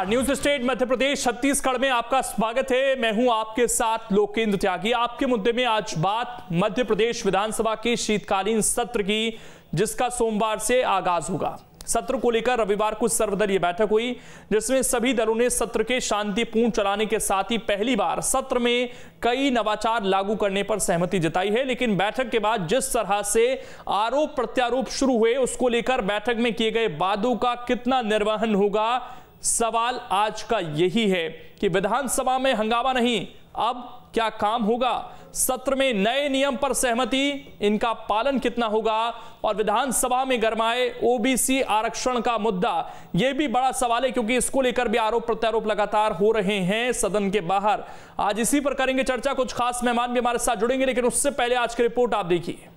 नमस्कार, news state Madhya Pradesh Chhattisgarh में आपका स्वागत है। मैं हूं आपके साथ लोकेंद्र त्यागी। आपके मुद्दे में आज बात मध्य प्रदेश विधानसभा के शीतकालीन सत्र की, जिसका सोमवार से आगाज होगा। सत्र को लेकर रविवार को सर्वदलीय बैठक हुई, जिसमें सभी दलों ने सत्र के शांतिपूर्ण चलाने के साथ ही पहली बार सत्र में कई नवाचार लागू करने पर सहमति जताई है। लेकिन बैठक के बाद जिस तरह से आरोप प्रत्यारोप शुरू हुए, उसको लेकर बैठक में किए गए वादों का कितना निर्वहन होगा, सवाल आज का यही है कि विधानसभा में हंगामा नहीं, अब क्या काम होगा। सत्र में नए नियम पर सहमति, इनका पालन कितना होगा, और विधानसभा में गरमाए ओबीसी आरक्षण का मुद्दा, यह भी बड़ा सवाल है, क्योंकि इसको लेकर भी आरोप प्रत्यारोप लगातार हो रहे हैं सदन के बाहर। आज इसी पर करेंगे चर्चा। कुछ खास मेहमान भी हमारे साथ जुड़ेंगे, लेकिन उससे पहले आज की रिपोर्ट आप देखिए।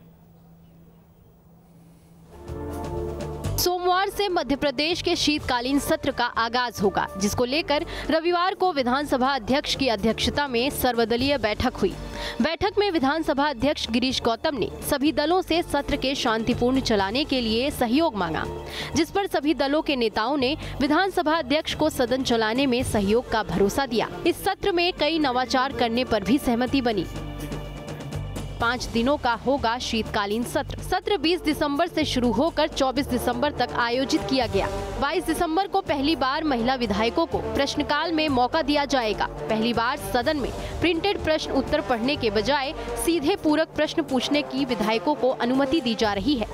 सोमवार से मध्य प्रदेश के शीतकालीन सत्र का आगाज होगा, जिसको लेकर रविवार को विधानसभा अध्यक्ष की अध्यक्षता में सर्वदलीय बैठक हुई। बैठक में विधानसभा अध्यक्ष गिरीश गौतम ने सभी दलों से सत्र के शांतिपूर्ण चलाने के लिए सहयोग मांगा, जिस पर सभी दलों के नेताओं ने विधानसभा अध्यक्ष को सदन चलाने में सहयोग का भरोसा दिया। इस सत्र में कई नवाचार करने पर भी सहमति बनी। 5 दिनों का होगा शीतकालीन सत्र। सत्र 20 दिसंबर से शुरू होकर 24 दिसंबर तक आयोजित किया गया। 22 दिसंबर को पहली बार महिला विधायकों को प्रश्नकाल में मौका दिया जाएगा। पहली बार सदन में प्रिंटेड प्रश्न उत्तर पढ़ने के बजाय सीधे पूरक प्रश्न पूछने की विधायकों को अनुमति दी जा रही है।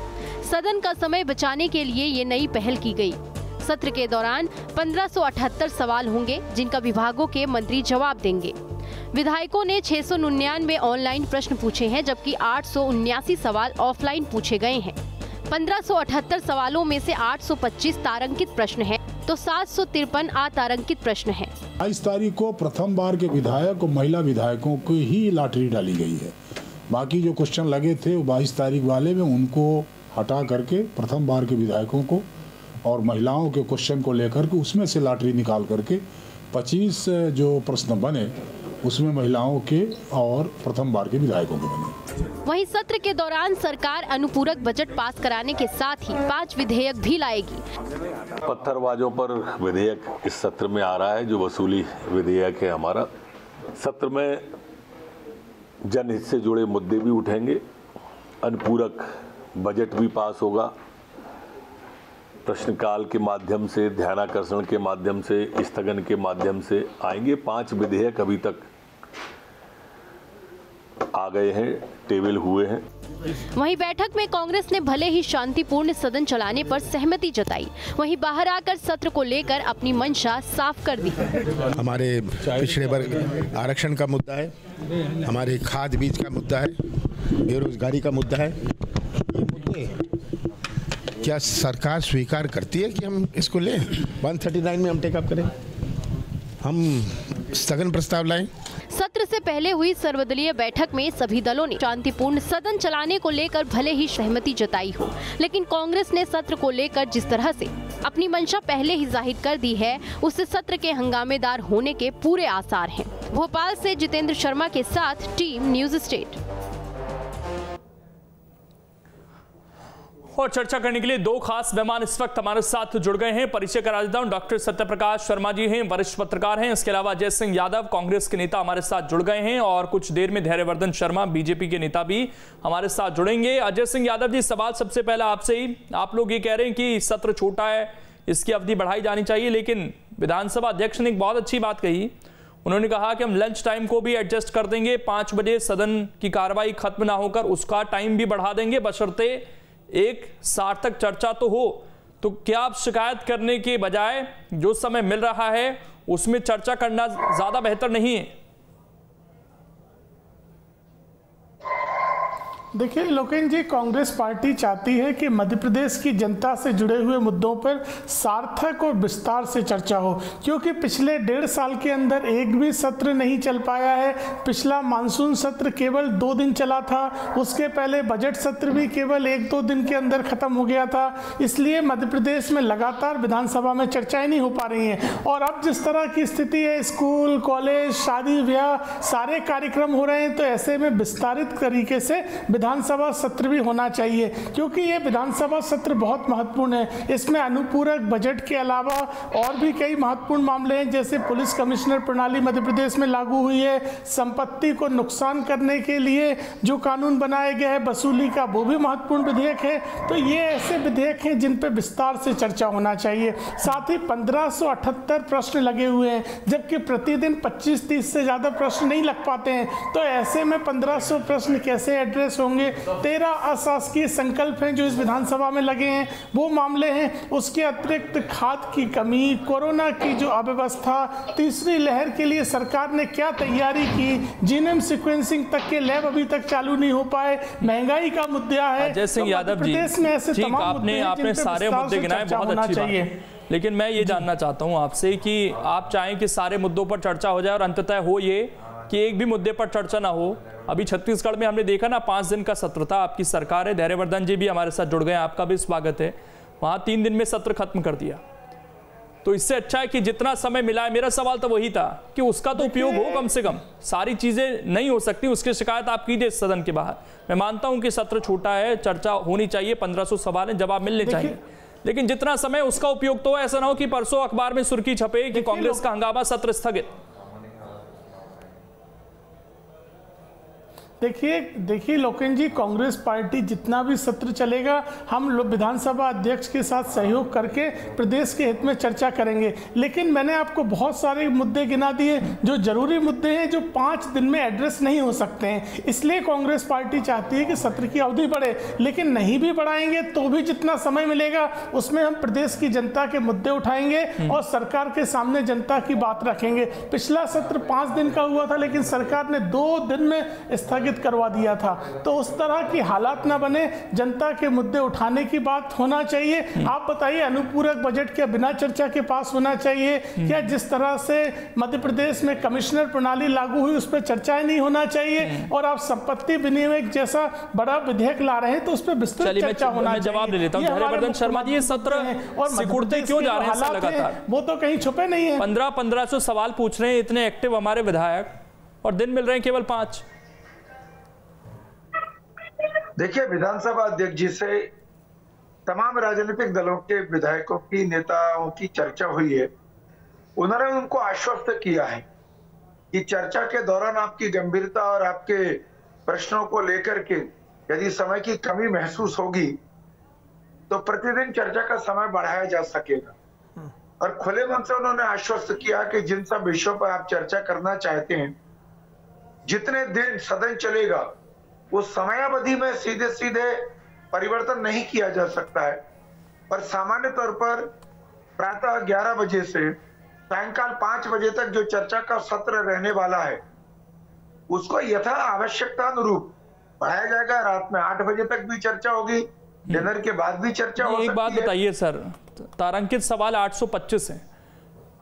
सदन का समय बचाने के लिए ये नई पहल की गई। सत्र के दौरान 1578 सवाल होंगे, जिनका विभागों के मंत्री जवाब देंगे। विधायकों ने 699 ऑनलाइन प्रश्न पूछे हैं, जबकि 879 सवाल ऑफलाइन पूछे गए हैं। 1578 सवालों में से 825 तारांकित प्रश्न हैं, तो 753 अतारांकित प्रश्न हैं। 22 तारीख को प्रथम बार के विधायक और महिला विधायकों को ही लॉटरी डाली गई है। बाकी जो क्वेश्चन लगे थे वो 22 तारीख वाले में, उनको हटा करके प्रथम बार के विधायकों को और महिलाओं के क्वेश्चन को लेकर के उसमें से लॉटरी निकाल करके 25 जो प्रश्न बने, उसमें महिलाओं के और प्रथम बार के विधायकों के बने। वहीं सत्र के दौरान सरकार अनुपूरक बजट पास कराने के साथ ही 5 विधेयक भी लाएगी। पत्थरबाजों पर विधेयक इस सत्र में आ रहा है, जो वसूली विधेयक है हमारा। सत्र में जनहित से जुड़े मुद्दे भी उठेंगे, अनुपूरक बजट भी पास होगा, प्रश्नकाल के माध्यम से, ध्यानाकर्षण के माध्यम से, स्थगन के माध्यम से आएंगे। 5 विधेयक अभी तक आ गए हैं, टेबल हुए हैं। वहीं बैठक में कांग्रेस ने भले ही शांतिपूर्ण सदन चलाने पर सहमति जताई, वहीं बाहर आकर सत्र को लेकर अपनी मंशा साफ कर दी। हमारे पिछड़े वर्ग आरक्षण का मुद्दा है, हमारे खाद बीज का मुद्दा है, बेरोजगारी का मुद्दा है। ये मुद्दे क्या सरकार स्वीकार करती है कि हम इसको लें? 139 में हम टेकअप करें, हम स्थगन प्रस्ताव लाएं। सत्र से पहले हुई सर्वदलीय बैठक में सभी दलों ने शांतिपूर्ण सदन चलाने को लेकर भले ही सहमति जताई हो, लेकिन कांग्रेस ने सत्र को लेकर जिस तरह से अपनी मंशा पहले ही जाहिर कर दी है, उससे सत्र के हंगामेदार होने के पूरे आसार हैं। भोपाल से जितेंद्र शर्मा के साथ टीम न्यूज स्टेट। और चर्चा करने के लिए 2 खास मेहमान इस वक्त हमारे साथ जुड़ गए हैं। परिचय करा देता हूं, डॉक्टर सत्यप्रकाश शर्मा जी हैं, वरिष्ठ पत्रकार हैं। इसके अलावा अजय सिंह यादव, कांग्रेस के नेता, हमारे साथ जुड़ गए हैं, और कुछ देर में धैर्यवर्धन शर्मा, बीजेपी के नेता, भी हमारे साथ जुड़ेंगे। अजय सिंह यादव जी, सवाल सबसे पहला आपसे ही। आप लोग ये कह रहे हैं कि सत्र छोटा है, इसकी अवधि बढ़ाई जानी चाहिए, लेकिन विधानसभा अध्यक्ष ने एक बहुत अच्छी बात कही। उन्होंने कहा कि हम लंच टाइम को भी एडजस्ट कर देंगे, 5 बजे सदन की कार्रवाई खत्म ना होकर उसका टाइम भी बढ़ा देंगे, बशर्ते एक सार्थक चर्चा तो हो। तो क्या आप शिकायत करने के बजाय जो समय मिल रहा है उसमें चर्चा करना ज्यादा बेहतर नहीं है? देखिए लोकेन जी, कांग्रेस पार्टी चाहती है कि मध्य प्रदेश की जनता से जुड़े हुए मुद्दों पर सार्थक और विस्तार से चर्चा हो, क्योंकि पिछले 1.5 साल के अंदर एक भी सत्र नहीं चल पाया है। पिछला मानसून सत्र केवल 2 दिन चला था, उसके पहले बजट सत्र भी केवल 1-2 दिन के अंदर खत्म हो गया था। इसलिए मध्य प्रदेश में लगातार विधानसभा में चर्चाएं नहीं हो पा रही हैं, और अब जिस तरह की स्थिति है, स्कूल, कॉलेज, शादी ब्याह सारे कार्यक्रम हो रहे हैं, तो ऐसे में विस्तारित तरीके से विधानसभा सत्र भी होना चाहिए, क्योंकि ये विधानसभा सत्र बहुत महत्वपूर्ण है। इसमें अनुपूरक बजट के अलावा और भी कई महत्वपूर्ण मामले हैं, जैसे पुलिस कमिश्नर प्रणाली मध्य प्रदेश में लागू हुई है, संपत्ति को नुकसान करने के लिए जो कानून बनाया गया है वसूली का, वो भी महत्वपूर्ण विधेयक है। तो ये ऐसे विधेयक हैं जिन पर विस्तार से चर्चा होना चाहिए। साथ ही 1578 प्रश्न लगे हुए हैं, जबकि प्रतिदिन 25-30 से ज़्यादा प्रश्न नहीं लग पाते हैं। तो ऐसे में 1500 प्रश्न कैसे एड्रेस होंगे? 13 अशासकीय संकल्प हैं जो इस विधानसभा में लगे हैं, वो मामले हैं। उसके अतिरिक्त खाद की कमी, कोरोना की जो अव्यवस्था, तीसरी लहर के लिए सरकार ने क्या तैयारी की, जीनोम सीक्वेंसिंग तक के लैब अभी तक चालू नहीं हो पाए, महंगाई का मुद्दा है। अजय सिंह यादव जी, ठीक, आपने सारे मुद्दे गिनाए, बहुत अच्छी बात है। लेकिन मैं ये जानना चाहता हूँ आपसे कि आप चाहें कि सारे मुद्दों पर चर्चा हो जाए और अंततः हो ये कि एक भी मुद्दे पर चर्चा ना हो। अभी छत्तीसगढ़ में हमने देखा ना, 5 दिन का सत्र था, आपकी सरकार है, धैर्यवर्धन जी भी हमारे साथ जुड़ गए, आपका भी स्वागत है। वहाँ 3 दिन में सत्र खत्म कर दिया। तो इससे अच्छा है कि जितना समय मिला है, मेरा सवाल तो वही था कि उसका तो उपयोग हो कम से कम। सारी चीजें नहीं हो सकती, उसकी शिकायत आप कीजिए सदन के बाहर। मैं मानता हूं कि सत्र छोटा है, चर्चा होनी चाहिए, 1500 सवाल हैं, जवाब मिलने चाहिए, लेकिन जितना समय उसका उपयोग तो ऐसा ना हो कि परसों अखबार में सुर्खी छपे कि कांग्रेस का हंगामा, सत्र स्थगित। देखिए लोकेन जी, कांग्रेस पार्टी जितना भी सत्र चलेगा, हम लोग विधानसभा अध्यक्ष के साथ सहयोग करके प्रदेश के हित में चर्चा करेंगे। लेकिन मैंने आपको बहुत सारे मुद्दे गिना दिए जो जरूरी मुद्दे हैं, जो 5 दिन में एड्रेस नहीं हो सकते हैं। इसलिए कांग्रेस पार्टी चाहती है कि सत्र की अवधि बढ़े, लेकिन नहीं भी बढ़ाएंगे तो भी जितना समय मिलेगा उसमें हम प्रदेश की जनता के मुद्दे उठाएंगे और सरकार के सामने जनता की बात रखेंगे। पिछला सत्र 5 दिन का हुआ था, लेकिन सरकार ने 2 दिन में स्थगित करवा दिया था। तो उस तरह की हालात ना बने, जनता के मुद्दे उठाने की बात होना चाहिए। आप बताइए, अनुपूरक बजट क्या बिना चर्चा के पास होना चाहिए क्या? जिस तरह से मध्य प्रदेश में कमिश्नर प्रणाली लागू हुई उस पर चर्चाएं नहीं होना चाहिए, और आप संपत्ति विनियोग जैसा बड़ा विधेयक ला रहे हैं तो उस पर विस्तृत चर्चा होना चाहिए। जवाब ले लेता हूं, धैर्यवर्धन शर्मा जी, ये सत्र सिकुड़ते क्यों जा रहे हैं लगातार? वो तो कहीं छुपे नहीं है। 1500 सवाल पूछ रहे हैं इतने एक्टिव हमारे विधायक, और दिन मिल रहे हैं केवल 5। देखिए, विधानसभा अध्यक्ष जी से तमाम राजनीतिक दलों के विधायकों की, नेताओं की चर्चा हुई है। उन्होंने उनको आश्वस्त किया है कि चर्चा के दौरान आपकी गंभीरता और आपके प्रश्नों को लेकर के यदि समय की कमी महसूस होगी तो प्रतिदिन चर्चा का समय बढ़ाया जा सकेगा। और खुले मन से उन्होंने आश्वस्त किया कि जिन सब विषयों पर आप चर्चा करना चाहते हैं, जितने दिन सदन चलेगा उस समयावधि में सीधे सीधे परिवर्तन नहीं किया जा सकता है, पर सामान्य तौर पर प्रातः 11 बजे से सायंकाल 5 बजे तक जो चर्चा का सत्र रहने वाला है उसको यथा आवश्यकता अनुरूप बढ़ाया जाएगा। रात में 8 बजे तक भी चर्चा होगी, डिनर के बाद भी चर्चा हो सकती है। एक बात बताइए सर, तारांकित सवाल 825 है,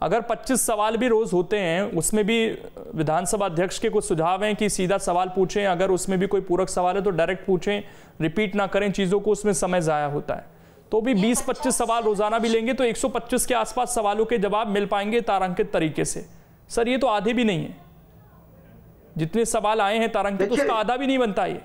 अगर 25 सवाल भी रोज होते हैं, उसमें भी विधानसभा अध्यक्ष के कुछ सुझाव हैं कि सीधा सवाल पूछें, अगर उसमें भी कोई पूरक सवाल है तो डायरेक्ट पूछें, रिपीट ना करें चीजों को, उसमें समय जाया होता है। तो भी 20-25 सवाल रोजाना भी लेंगे तो 125 के आसपास सवालों के जवाब मिल पाएंगे तारांकित तरीके से। सर ये तो आधे भी नहीं है, जितने सवाल आए हैं तारांकित उसका आधा भी नहीं बनता ये।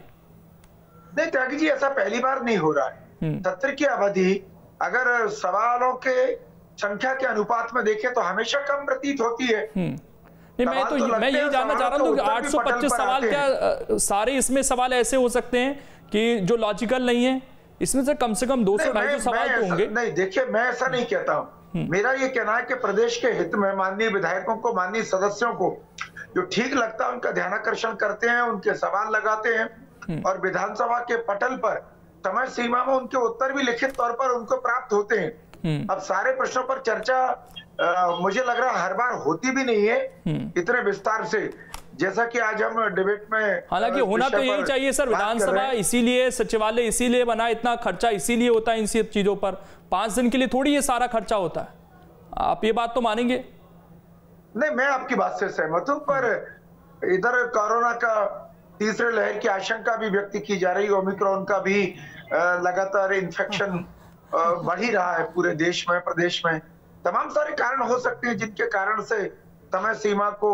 नहीं त्यागी जी, ऐसा पहली बार नहीं हो रहा है। सत्र की अवधि अगर सवालों के संख्या के अनुपात में देखें तो हमेशा कम प्रतीत होती है। नहीं, मैं यही जानना चाह रहा हूँ कि 825 सवाल क्या सारे इसमें सवाल ऐसे हो सकते हैं कि जो लॉजिकल नहीं है? इसमें से कम 200-250 सवाल तो होंगे। नहीं देखिए, मैं ऐसा नहीं कहता हूँ। मेरा ये कहना है कि प्रदेश के हित में माननीय विधायकों को, माननीय सदस्यों को जो ठीक लगता है उनका ध्यानाकर्षण करते हैं, उनके सवाल लगाते हैं, और विधानसभा के पटल पर समय सीमा में उनके उत्तर भी लिखित तौर पर उनको प्राप्त होते हैं। अब सारे प्रश्नों पर चर्चा मुझे लग रहा है हर बार होती भी नहीं है इतने विस्तार से, जैसा कि आज हम डिबेट में। हालांकि होना तो यही चाहिए सर, विधानसभा इसीलिए, सचिवालय इसीलिए बना, इतना खर्चा इसीलिए होता है इन सब चीजों पर। 5 दिन के लिए थोड़ी ये सारा खर्चा होता है, आप ये बात तो मानेंगे? नहीं, मैं आपकी बात से सहमत हूं, पर इधर कोरोना का तीसरे लहर की आशंका भी व्यक्त की जा रही है। ओमिक्रॉन का भी लगातार इन्फेक्शन बढ़ ही रहा है पूरे देश में, प्रदेश में। तमाम सारे कारण हो सकते हैं जिनके कारण से समय सीमा को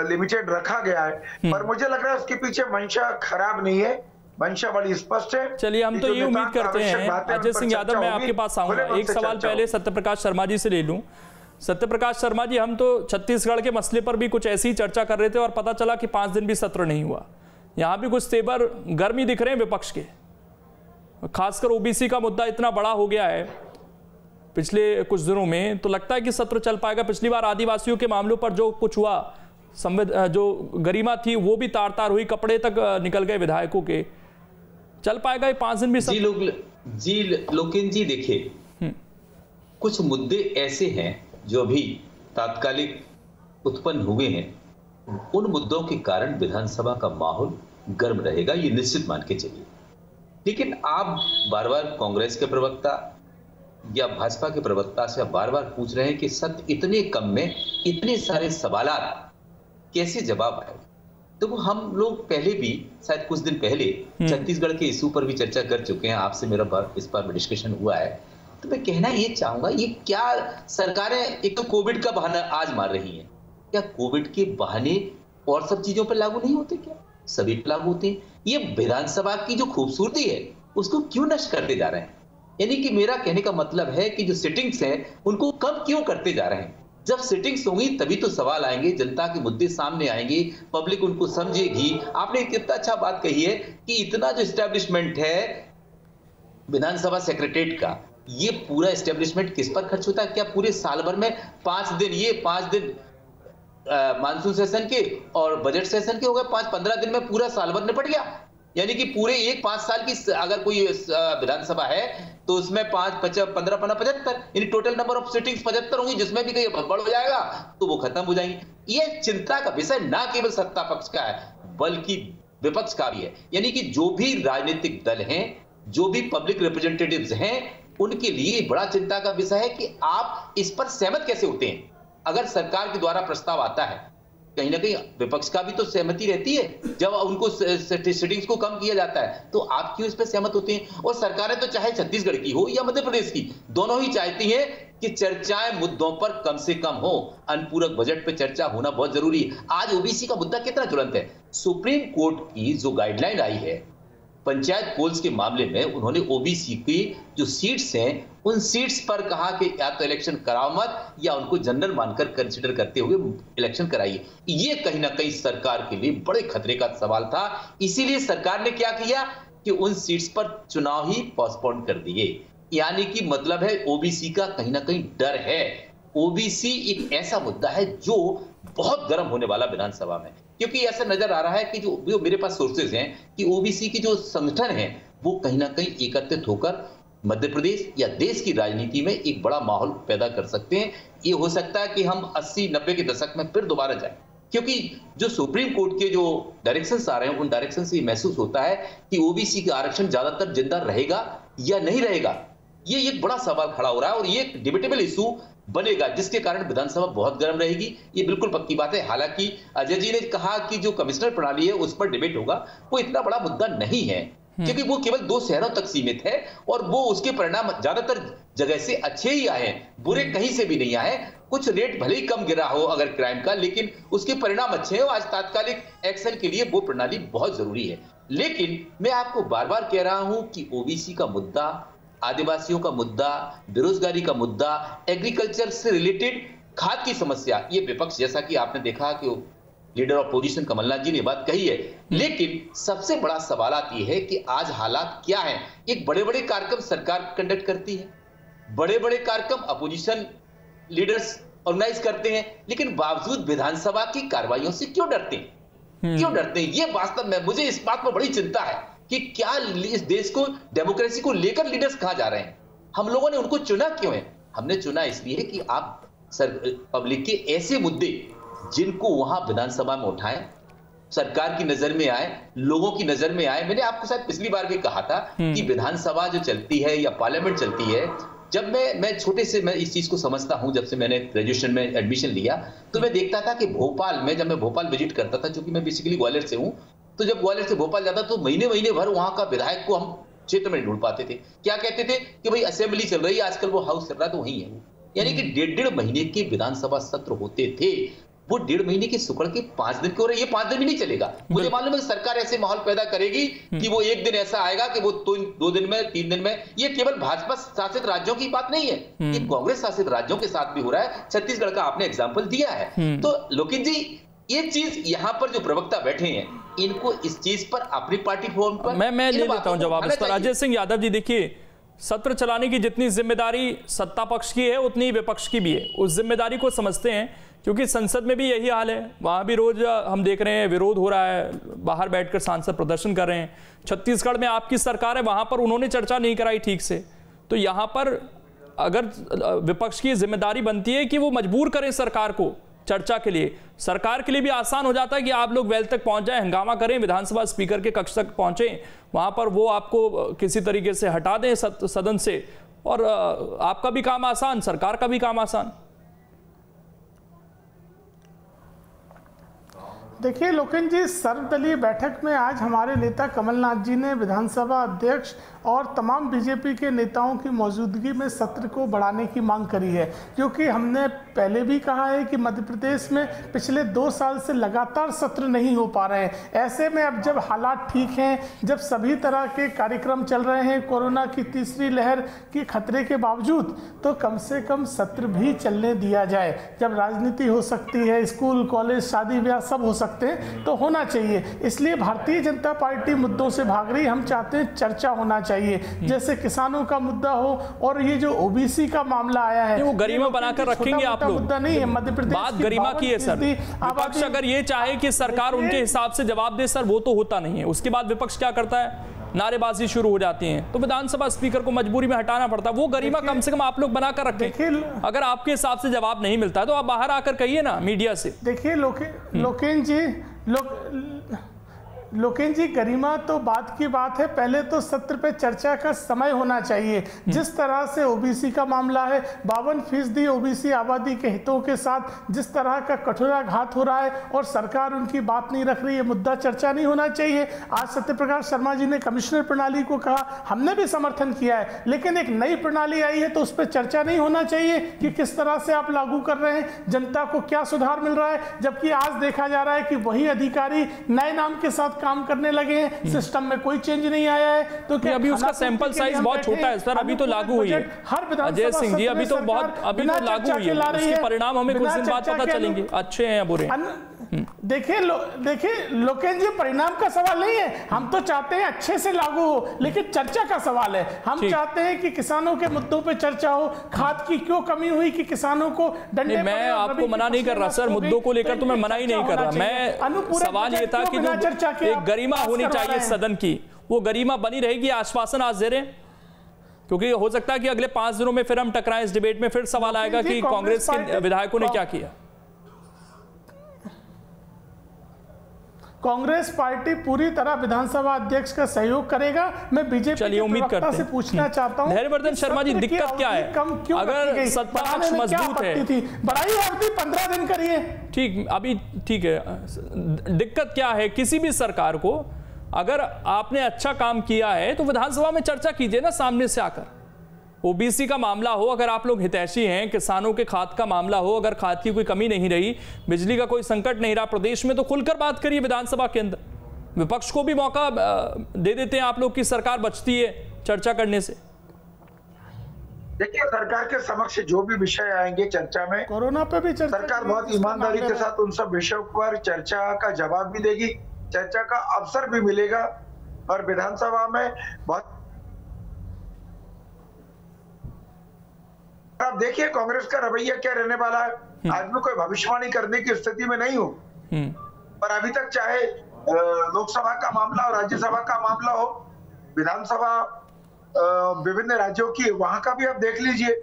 लिमिटेड रखा गया है, पर मुझे लग रहा है उसके पीछे मंशा खराब नहीं है। मंशा बड़ी स्पष्ट है। चलिए, हम तो ये उम्मीद करते हैं। अजय सिंह यादव, मैं आपके पास आऊंगा। एक सवाल पहले सत्यप्रकाश शर्मा जी से ले लूं। सत्यप्रकाश शर्मा जी, हम तो छत्तीसगढ़ के मसले पर भी कुछ ऐसी चर्चा कर रहे थे और पता चला कि 5 दिन भी सत्र नहीं हुआ। यहाँ भी कुछ तेवर गर्मी दिख रहे हैं विपक्ष के, खासकर ओबीसी का मुद्दा इतना बड़ा हो गया है पिछले कुछ दिनों में, तो लगता है कि सत्र चल पाएगा। पिछली बार आदिवासियों के मामलों पर जो कुछ हुआ, जो गरिमा थी वो भी तार तार हुई, कपड़े तक निकल गए विधायकों के। चल पाएगा ये 5 दिन भी सत्र? जी लोकेन जी, देखिए, कुछ मुद्दे ऐसे हैं जो अभी तात्कालिक उत्पन्न हुए हैं। उन मुद्दों के कारण विधानसभा का माहौल गर्म रहेगा, ये निश्चित मान के चलिए। लेकिन आप बार बार कांग्रेस के प्रवक्ता या भाजपा के प्रवक्ता से बार बार पूछ रहे हैं कि सत्र इतने कम में इतने सारे सवालात कैसे जवाब आए। तो हम लोग पहले भी, शायद कुछ दिन पहले, छत्तीसगढ़ के इशू पर भी चर्चा कर चुके हैं। आपसे मेरा इस पर भी डिस्कशन हुआ है। तो मैं कहना ये चाहूंगा, ये क्या सरकारें एक तो कोविड का बहाना आज मार रही हैं, क्या कोविड के बहाने और सब चीजों पर लागू नहीं होते? क्या सभी पर लागू होते हैं? ये विधानसभा की जो खूबसूरती है उसको क्यों नष्ट करते जा रहे हैं? यानी कि मेरा कहने का मतलब है कि जो सिटिंग्स हैं उनको कम क्यों करते जा रहे हैं? जब सिटिंग्स होंगी तभी तो सवाल आएंगे, जनता के मुद्दे सामने आएंगे, पब्लिक उनको समझेगी। आपने कितना अच्छा बात कही है कि इतना जो एस्टेब्लिशमेंट है विधानसभा सेक्रेटरीट का, ये पूरा एस्टेब्लिशमेंट किस पर खर्च होता है? क्या पूरे साल भर में 5 दिन, ये 5 दिन मानसून सेशन के और बजट सेशन के हो गए, 5-15 दिन में पूरा साल भर निपट गया। यानी कि पूरे 5 साल की अगर कोई विधानसभा है तो उसमें 5-15-75 यानी टोटल नंबर ऑफ सिटिंग्स 75 होंगी, जिसमें भी कहीं गड़बड़ हो जाएगा तो वो खत्म हो जाएंगी। ये चिंता का विषय ना केवल सत्ता पक्ष का है बल्कि विपक्ष का भी है। यानी कि जो भी राजनीतिक दल हैं, जो भी पब्लिक रिप्रेजेंटेटिव्स हैं, उनके लिए बड़ा चिंता का विषय है कि आप इस पर सहमत कैसे होते हैं। अगर सरकार के द्वारा प्रस्ताव आता है, कहीं ना कहीं विपक्ष का भी तो सहमति रहती है। जब उनको सिटिंग्स को कम किया जाता है तो आप क्यों इस पर सहमत होते हैं? और सरकारें तो चाहे छत्तीसगढ़ की हो या मध्य प्रदेश की, दोनों ही चाहती हैं कि चर्चाएं मुद्दों पर कम से कम हो। अनुपूरक बजट पे चर्चा होना बहुत जरूरी है। आज ओबीसी का मुद्दा कितना ज्वलंत है। सुप्रीम कोर्ट की जो गाइडलाइन आई है पंचायत पोल्स के मामले में, उन्होंने ओबीसी की जो सीट्स हैं उन सीट्स पर कहा कि या तो इलेक्शन कराओ मत या उनको जनरल मानकर कंसीडर करते हुए इलेक्शन कराइए। ये कहीं ना कहीं सरकार के लिए बड़े खतरे का सवाल था। इसीलिए सरकार ने क्या किया कि उन सीट्स पर चुनाव ही पोस्टपोन कर दिए। यानी कि मतलब है ओबीसी का कहीं ना कहीं डर है। ओबीसी एक ऐसा मुद्दा है जो बहुत गर्म होने वाला विधानसभा में, क्योंकि ऐसा नजर आ रहा है कि जो मेरे पास सोर्सेज हैं कि ओबीसी की जो संगठन है वो कहीं ना कहीं एकत्रित होकर मध्य प्रदेश या देश की राजनीति में एक बड़ा माहौल पैदा कर सकते हैं। ये हो सकता है कि हम 80-90 के दशक में फिर दोबारा जाएं, क्योंकि जो सुप्रीम कोर्ट के जो डायरेक्शंस आ रहे हैं उन डायरेक्शन से महसूस होता है कि ओबीसी का आरक्षण ज्यादातर जिंदा रहेगा या नहीं रहेगा। ये एक बड़ा सवाल खड़ा हो रहा है और ये डिबेटेबल इशू बनेगा, जिसके कारण विधानसभा बहुत गर्म रहेगी। ये बिल्कुल पक्की बात है। हालांकि अजय जी ने कहा कि जो कमिश्नर प्रणाली है उस पर डिबेट होगा, वो इतना बड़ा मुद्दा नहीं है क्योंकि वो केवल 2 शहरों तक सीमित है और वो उसके परिणाम ज्यादातर जगह से अच्छे ही आए हैं, बुरे कहीं से भी नहीं आए। कुछ रेट भले ही कम गिरा हो अगर क्राइम का, लेकिन उसके परिणाम अच्छे हैं। आज तात्कालिक एक्शन के लिए वो प्रणाली बहुत जरूरी है। लेकिन मैं आपको बार बार कह रहा हूं कि ओबीसी का मुद्दा, आदिवासियों का मुद्दा, बेरोजगारी का मुद्दा, एग्रीकल्चर से रिलेटेड खाद की समस्या, ये विपक्ष, जैसा कि आपने देखा कि लीडर ऑफ पोजीशन कमलनाथ जी ने बात कही है। लेकिन सबसे बड़ा सवाल ये है कि आज हालात क्या है। एक बड़े बड़े कार्यक्रम सरकार कंडक्ट करती है, बड़े बड़े कार्यक्रम अपोजिशन लीडर्स ऑर्गेनाइज करते हैं, लेकिन बावजूद विधानसभा की कार्रवाइयों से क्यों डरते हैं? क्यों डरते हैं? ये वास्तव में मुझे इस बात पर बड़ी चिंता है कि क्या इस देश को, डेमोक्रेसी को लेकर लीडर्स कहां जा रहे हैं? हम लोगों ने उनको चुना क्यों है? हमने चुना इसलिए कि आप पब्लिक के ऐसे मुद्दे जिनको वहां विधानसभा में उठाएं, सरकार की नजर में आए, लोगों की नजर में आए। मैंने आपको शायद पिछली बार भी कहा था कि विधानसभा जो चलती है या पार्लियामेंट चलती है, जब मैं छोटे से मैं इस चीज को समझता हूं। जब से मैंने ग्रेजुएशन में एडमिशन लिया तो मैं देखता था कि भोपाल में, जब मैं भोपाल विजिट करता था, क्योंकि मैं बेसिकली ग्वालियर से हूं, तो जब ग्वालियर से भोपाल जाता तो महीने महीने भर वहां का विधायक को हम क्षेत्र में ढूंढ पाते थे। क्या कहते थे कि भाई असेंबली चल रही है, आजकल वो हाउस चल रहा है तो वहीं है। यानी कि 1.5 महीने के विधानसभा सत्र होते थे। वो 1.5 महीने की सुकड़ के 5 दिन की हो रही है। ये 5 दिन भी नहीं चलेगा। मुझे मालूम है कि सरकार ऐसे माहौल पैदा करेगी कि वो एक दिन ऐसा आएगा कि वो 2 दिन में 3 दिन में। ये केवल भाजपा शासित राज्यों की बात नहीं है, ये कांग्रेस शासित राज्यों के साथ भी हो रहा है। छत्तीसगढ़ का आपने एग्जाम्पल दिया है। तो लोकेश जी, ये चीज यहाँ पर जो प्रवक्ता बैठे हैं, इनको इस चीज पर अपनी पार्टी फोरम पर मैं ले लेता हूं जवाब इस पर। अजय सिंह यादव जी, देखिए, सत्र चलाने की जितनी जिम्मेदारी सत्ता पक्ष की है उतनी ही विपक्ष की भी है। उस जिम्मेदारी को समझते हैं, क्योंकि संसद में भी यही हाल है। वहां भी रोज हम देख रहे हैं विरोध हो रहा है, बाहर बैठकर सांसद प्रदर्शन कर रहे हैं। छत्तीसगढ़ में आपकी सरकार है, वहां पर उन्होंने चर्चा नहीं कराई ठीक से। तो यहां पर अगर विपक्ष की जिम्मेदारी बनती है कि वो मजबूर करें सरकार को चर्चा के लिए, सरकार के लिए भी आसान हो जाता है कि आप लोग वेल तक पहुंच जाएं, हंगामा करें, विधानसभा स्पीकर के कक्ष तक पहुंचे, वहां पर वो आपको किसी तरीके से हटा दें सदन से, और आपका भी काम आसान, सरकार का भी काम आसान। देखिए लोकेश जी, सर्वदलीय बैठक में आज हमारे नेता कमलनाथ जी ने विधानसभा अध्यक्ष और तमाम बीजेपी के नेताओं की मौजूदगी में सत्र को बढ़ाने की मांग करी है, क्योंकि हमने पहले भी कहा है कि मध्य प्रदेश में पिछले 2 साल से लगातार सत्र नहीं हो पा रहे हैं। ऐसे में अब जब हालात ठीक हैं, जब सभी तरह के कार्यक्रम चल रहे हैं कोरोना की तीसरी लहर के खतरे के बावजूद, तो कम से कम सत्र भी चलने दिया जाए। जब राजनीति हो सकती है, स्कूल कॉलेज शादी ब्याह सब हो सकते हैं, तो होना चाहिए। इसलिए भारतीय जनता पार्टी मुद्दों से भाग रही, हम चाहते हैं चर्चा होना चाहिए, जैसे किसानों का मुद्दा हो, और ये जो ओबीसी का मामला आया है, वो गरिमा बनाकर रखेंगे आप लोग। मुद्दा नहीं है मध्य प्रदेश, बात गरिमा की है सर। विपक्ष अगर ये चाहे कि सरकार उनके हिसाब से जवाब दे सर, वो तो होता नहीं है। उसके बाद विपक्ष क्या करता है, नारेबाजी शुरू हो जाती है, तो विधानसभा स्पीकर को मजबूरी में हटाना पड़ता है। वो गरिमा कम से कम आप लोग बनाकर रखें। अगर आपके हिसाब से जवाब नहीं मिलता है तो आप बाहर आकर कहिए ना मीडिया से। देखिए लोकेश जी, गरिमा तो बात की बात है, पहले तो सत्र पे चर्चा का समय होना चाहिए। जिस तरह से ओबीसी का मामला है, 52% ओबीसी आबादी के हितों के साथ जिस तरह का कठोराघात हो रहा है और सरकार उनकी बात नहीं रख रही है, मुद्दा चर्चा नहीं होना चाहिए। आज सत्यप्रकाश शर्मा जी ने कमिश्नर प्रणाली को कहा, हमने भी समर्थन किया है, लेकिन एक नई प्रणाली आई है तो उस पर चर्चा नहीं होना चाहिए कि किस तरह से आप लागू कर रहे हैं, जनता को क्या सुधार मिल रहा है। जबकि आज देखा जा रहा है कि वही अधिकारी नए नाम के साथ काम करने लगे हैं, सिस्टम में कोई चेंज नहीं आया है। तो क्या अभी उसका सैंपल साइज बहुत छोटा है सर, अभी तो लागू हुई है। अजय सिंह जी, अभी तो लागू हुई है, उसके परिणाम हमें कुछ दिन बाद पता चलेंगे, अच्छे हैं या बुरे। देखिए लोकेश जी, परिणाम का सवाल नहीं है, हम तो चाहते हैं अच्छे से लागू हो, लेकिन चर्चा का सवाल है। हम चाहते हैं कि किसानों के मुद्दों पे चर्चा हो, खाद की क्यों कमी हुई कि किसानों को डंडे। मैं आपको मना नहीं कर रहा सर, मुद्दों को लेकर तो मैं मना ही नहीं कर रहा। मैं सवाल ये था कि जो एक गरिमा होनी चाहिए सदन की, वो गरिमा बनी रहेगी। आश्वासन आज दे रहे हैं, क्योंकि हो सकता है कि अगले 5 दिनों में फिर हम टकराएं इस डिबेट में, फिर सवाल आएगा कि कांग्रेस के विधायकों ने क्या किया। कांग्रेस पार्टी पूरी तरह विधानसभा अध्यक्ष का सहयोग करेगा। मैं बीजेपी के प्रवक्ता से पूछना चाहता हूं, धैर्यवर्धन शर्मा जी, दिक्कत क्या है? अगर सत्ता पक्ष मजबूत है, बढ़ाई अवधि 15 दिन करिए, ठीक, अभी ठीक है। दिक्कत क्या है, किसी भी सरकार को अगर आपने अच्छा काम किया है तो विधानसभा में चर्चा कीजिए ना, सामने से आकर। ओबीसी का मामला हो, अगर आप लोग हितैषी हैं, किसानों के खाद का मामला हो, अगर खाद की कोई कमी नहीं रही, बिजली का कोई संकट नहीं रहा प्रदेश में, तो खुलकर बात करिए विधानसभा के अंदर। विपक्ष को भी मौका दे देते हैं आप लोग की सरकार बचती है चर्चा करने से। देखिए, सरकार के समक्ष जो भी विषय आएंगे चर्चा में, कोरोना पे भी चर्चा, सरकार बहुत ईमानदारी के साथ उन सब विषयों पर चर्चा का जवाब भी देगी, चर्चा का अवसर भी मिलेगा, और विधानसभा में बहुत। आप देखिए कांग्रेस का रवैया क्या रहने वाला है। आज मैं कोई भविष्यवाणी करने की स्थिति में नहीं हूं, पर अभी तक चाहे लोकसभा का मामला हो, राज्यसभा का मामला हो, विधानसभा विभिन्न राज्यों की, वहां का भी आप देख लीजिए।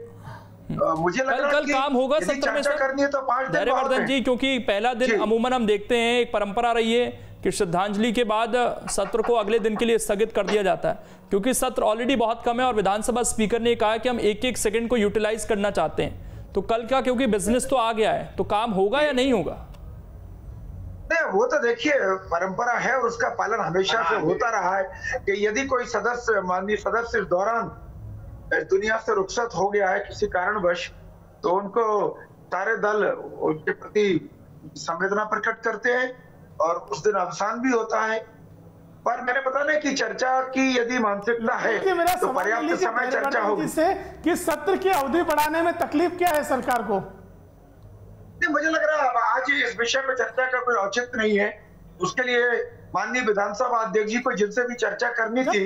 मुझे लग रहा है कल काम होगा सत्र में सर, करनी है तो 5 दिन धैर्यवर्धन जी, क्योंकि पहला दिन अमूमन हम देखते हैं एक परंपरा रही है कि श्रद्धांजलि के बाद सत्र को अगले दिन के लिए स्थगित कर दिया जाता है, क्योंकि सत्र ऑलरेडी बहुत कम है और विधानसभा स्पीकर ने कहा कि हम एक सेकंड को यूटिलाइज करना चाहते हैं। तो कल का, क्योंकि बिजनेस तो आ गया है, तो काम होगा या नहीं होगा? नहीं, वो तो देखिए परंपरा है और उसका पालन हमेशा से होता रहा है कि यदि कोई सदस्य, माननीय सदस्य, इस दौरान दुनिया से रुखसत हो गया है किसी कारणवश, तो उनको सारे दल उनके प्रति संवेदना प्रकट करते हैं और उस दिन अवसान भी होता है। पर मैंने बताया कि चर्चा की यदि मानसिकता है तो पर्याप्त समय चर्चा होगी। कि सत्र की अवधि बढ़ाने में तकलीफ क्या है सरकार को? मुझे लग रहा है आज इस विषय पर चर्चा का कोई औचित्य नहीं है। उसके लिए माननीय विधानसभा अध्यक्ष जी को जिनसे भी चर्चा करनी थी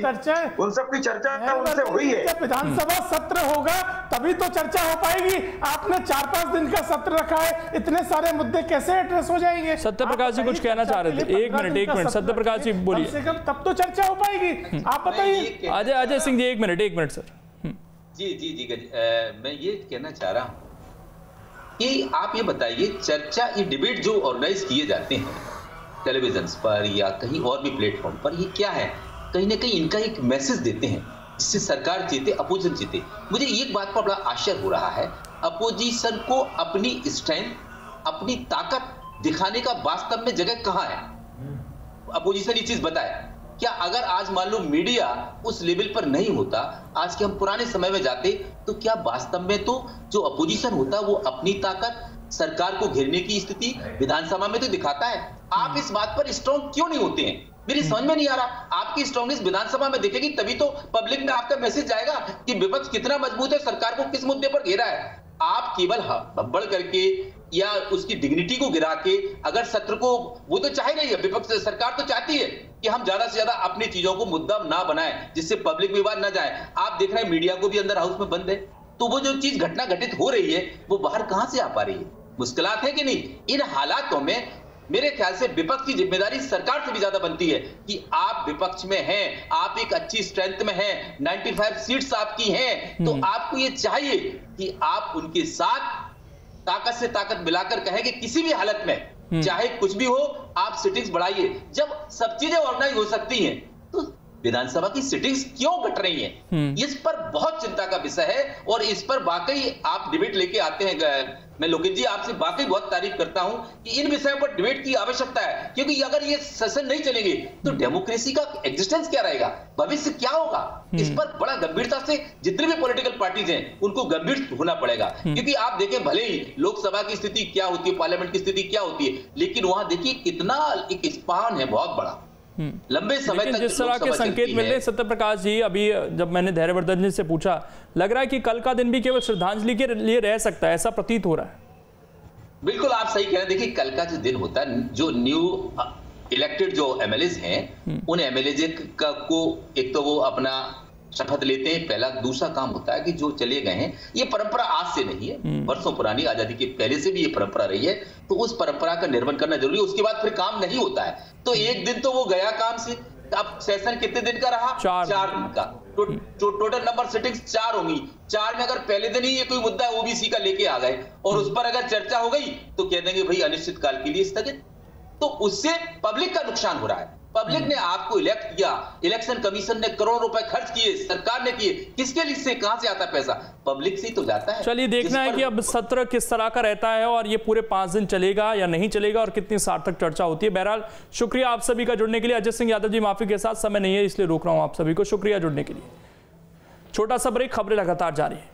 उन सब की चर्चा उनसे हुई है। जब विधानसभा सत्र होगा तभी तो चर्चा हो पाएगी। आपने 4-5 दिन का सत्र रखा है, इतने सारे मुद्दे कैसे एड्रेस हो जाएंगे? सत्यप्रकाश जी कुछ कहना चाह रहे थे। एक मिनट सत्यप्रकाश जी बोलिए। तब तो चर्चा हो पाएगी। आप बताइए। अजय सिंह जी एक मिनट सर। जी मैं ये कहना चाह रहा हूँ कि आप ये बताइए, चर्चा ये डिबेट जो ऑर्गेनाइज किए जाते हैं टेलीविजन पर या कहीं और भी प्लेटफॉर्म पर, ये क्या है? कहीं ना कहीं इनका एक मैसेज देते हैं जिससे सरकार जीते, अपोजिशन जीते। मुझे एक बात पर बड़ा आश्चर्य हो रहा है, अपोजिशन को अपनी स्ट्रेंथ, अपनी ताकत दिखाने का वास्तव में जगह कहाँ है? अपोजिशन ये चीज बताए क्या? अगर आज मान लो मीडिया उस लेवल पर नहीं होता, आज के हम पुराने समय में जाते, तो क्या वास्तव में तो जो अपोजिशन होता वो अपनी ताकत, सरकार को घेरने की स्थिति विधानसभा में तो दिखाता है। आप इस बात पर स्ट्रांग क्यों नहीं होते हैं? मेरी समझ में नहीं आ रहा। आपकी स्ट्रांगनेस विधानसभा में दिखेगी तभी तो पब्लिक में आपका मैसेज जाएगा कि विपक्ष कितना मजबूत है, सरकार को किस मुद्दे पर घेरा है। आप केवल भब्बड़ करके या उसकी डिग्निटी को गिरा के अगर सत्र को, वो तो चाहे नहीं है, विपक्ष सरकार तो चाहती है कि हम ज्यादा से ज्यादा अपनी चीजों को मुद्दा ना बनाए जिससे पब्लिक विवाद ना जाए। आप देख रहे हैं मीडिया को भी अंदर हाउस में बंद है, तो वो जो चीज घटना घटित हो रही है वो बाहर कहां से आ पा रही है? मुश्किलात है कि नहीं? इन हालातों में मेरे ख्याल से विपक्ष की जिम्मेदारी सरकार से भी ज्यादा बनती है कि आप विपक्ष में हैं, आप एक अच्छी स्ट्रेंथ में हैं, 95 सीट्स आपकी हैं, तो आपको ये चाहिए कि आप उनके साथ ताकत से ताकत मिलाकर कहें कि किसी भी हालत में चाहे कुछ भी हो आप सिटिंग्स बढ़ाइए। जब सब चीजें ऑर्गेनाइज हो सकती हैं तो विधानसभा की सिटिंग्स क्यों घट रही हैं? इस पर बहुत चिंता का विषय है और इस पर वाकई आप डिबेट लेके आते हैं। मैं लोकेश जी आपसे वाकई बहुत तारीफ करता हूं कि इन विषयों पर डिबेट की आवश्यकता है, क्योंकि अगर ये सेशन नहीं चलेंगे तो डेमोक्रेसी का एग्जिस्टेंस क्या रहेगा, भविष्य क्या होगा? इस पर बड़ा गंभीरता से जितने भी पॉलिटिकल पार्टीज हैं उनको गंभीर होना पड़ेगा। क्योंकि आप देखें, भले ही लोकसभा की स्थिति क्या होती है, पार्लियामेंट की स्थिति क्या होती है, लेकिन वहां देखिए कितना एक स्पान है बहुत बड़ा, लंबे समय तक जिस तरह के संकेत मिल रहे हैं। सत्यप्रकाश जी, अभी जब मैंने धैर्यवर्धन जी से पूछा, लग रहा है कि कल का दिन भी केवल श्रद्धांजलि के लिए रह सकता है, ऐसा प्रतीत हो रहा है। बिल्कुल आप सही कह रहे हैं। देखिए कल का जो दिन होता है, जो न्यू इलेक्टेड जो एमएलएज हैं, उन एमएलए को एक तो वो अपना शपथ लेते हैं पहला, दूसरा काम होता है कि जो चले गए हैं, ये परंपरा आज से नहीं है, वर्षों पुरानी, आजादी के पहले से भी ये परंपरा रही है, तो उस परंपरा का निर्वहन करना जरूरी है। उसके बाद फिर काम नहीं होता है, तो एक दिन तो वो गया काम से। अब सेशन कितने दिन का रहा? 4 दिन का। टोटल नंबर सिटिंग्स 4 होंगी। 4 में अगर पहले दिन ही ये कोई मुद्दा ओबीसी का लेके आ गए और उस पर अगर चर्चा हो गई तो कह देंगे भाई अनिश्चित काल के लिए स्थगित, तो उससे पब्लिक का नुकसान हो रहा है। पब्लिक ने आपको इलेक्ट किया, इलेक्शन कमीशन ने करोड़ों रुपए खर्च किए, सरकार ने किए, किसके लिए से कहां से आता पैसा? पब्लिक से ही तो जाता है। चलिए देखना है कि अब सत्र किस तरह का रहता है और ये पूरे 5 दिन चलेगा या नहीं चलेगा और कितनी सार्थक चर्चा होती है। बहरहाल शुक्रिया आप सभी का जुड़ने के लिए। अजय सिंह यादव जी माफी के साथ समय नहीं है इसलिए रोक रहा हूं आप सभी को। शुक्रिया जुड़ने के लिए। छोटा सा ब्रेक, खबरें लगातार जारी है।